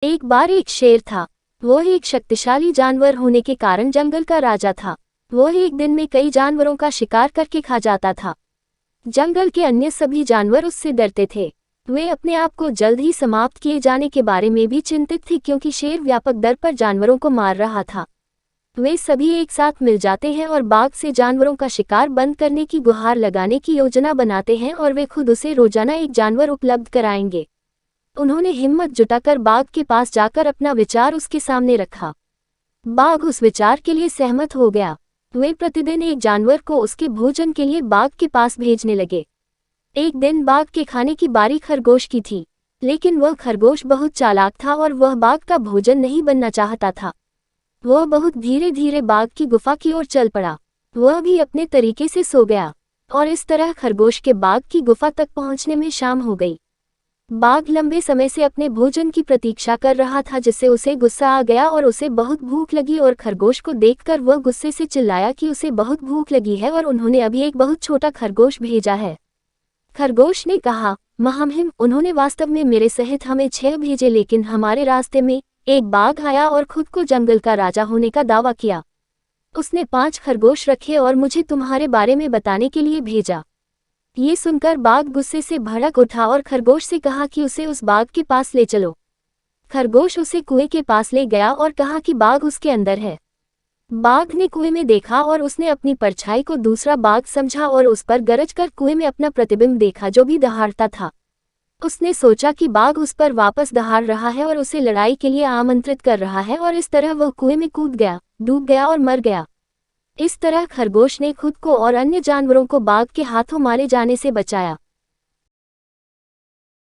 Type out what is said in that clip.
एक बार एक शेर था। वो एक शक्तिशाली जानवर होने के कारण जंगल का राजा था। वो एक दिन में कई जानवरों का शिकार करके खा जाता था। जंगल के अन्य सभी जानवर उससे डरते थे। वे अपने आप को जल्द ही समाप्त किए जाने के बारे में भी चिंतित थे, क्योंकि शेर व्यापक दर पर जानवरों को मार रहा था। वे सभी एक साथ मिल जाते हैं और बाघ से जानवरों का शिकार बंद करने की गुहार लगाने की योजना बनाते हैं, और वे खुद उसे रोजाना एक जानवर उपलब्ध कराएंगे। उन्होंने हिम्मत जुटाकर बाघ के पास जाकर अपना विचार उसके सामने रखा। बाघ उस विचार के लिए सहमत हो गया। वे प्रतिदिन एक जानवर को उसके भोजन के लिए बाघ के पास भेजने लगे। एक दिन बाघ के खाने की बारी खरगोश की थी, लेकिन वह खरगोश बहुत चालाक था और वह बाघ का भोजन नहीं बनना चाहता था। वह बहुत धीरे धीरे बाघ की गुफा की ओर चल पड़ा। वह भी अपने तरीके से सो गया, और इस तरह खरगोश के बाघ की गुफा तक पहुंचने में शाम हो गई। बाघ लंबे समय से अपने भोजन की प्रतीक्षा कर रहा था, जिससे उसे गुस्सा आ गया और उसे बहुत भूख लगी, और खरगोश को देखकर वह गुस्से से चिल्लाया कि उसे बहुत भूख लगी है और उन्होंने अभी एक बहुत छोटा खरगोश भेजा है। खरगोश ने कहा, महामहिम, उन्होंने वास्तव में मेरे सहित हमें 6 भेजे, लेकिन हमारे रास्ते में एक बाघ आया और खुद को जंगल का राजा होने का दावा किया। उसने 5 खरगोश रखे और मुझे तुम्हारे बारे में बताने के लिए भेजा। ये सुनकर बाघ गुस्से से भड़क उठा और खरगोश से कहा कि उसे उस बाघ के पास ले चलो। खरगोश उसे कुएं के पास ले गया और कहा कि बाघ उसके अंदर है। बाघ ने कुएं में देखा और उसने अपनी परछाई को दूसरा बाघ समझा और उस पर गरज कर कुएं में अपना प्रतिबिंब देखा, जो भी दहाड़ता था। उसने सोचा कि बाघ उस पर वापस दहाड़ रहा है और उसे लड़ाई के लिए आमंत्रित कर रहा है, और इस तरह वह कुएं में कूद गया, डूब गया और मर गया। इस तरह खरगोश ने खुद को और अन्य जानवरों को बाघ के हाथों मारे जाने से बचाया।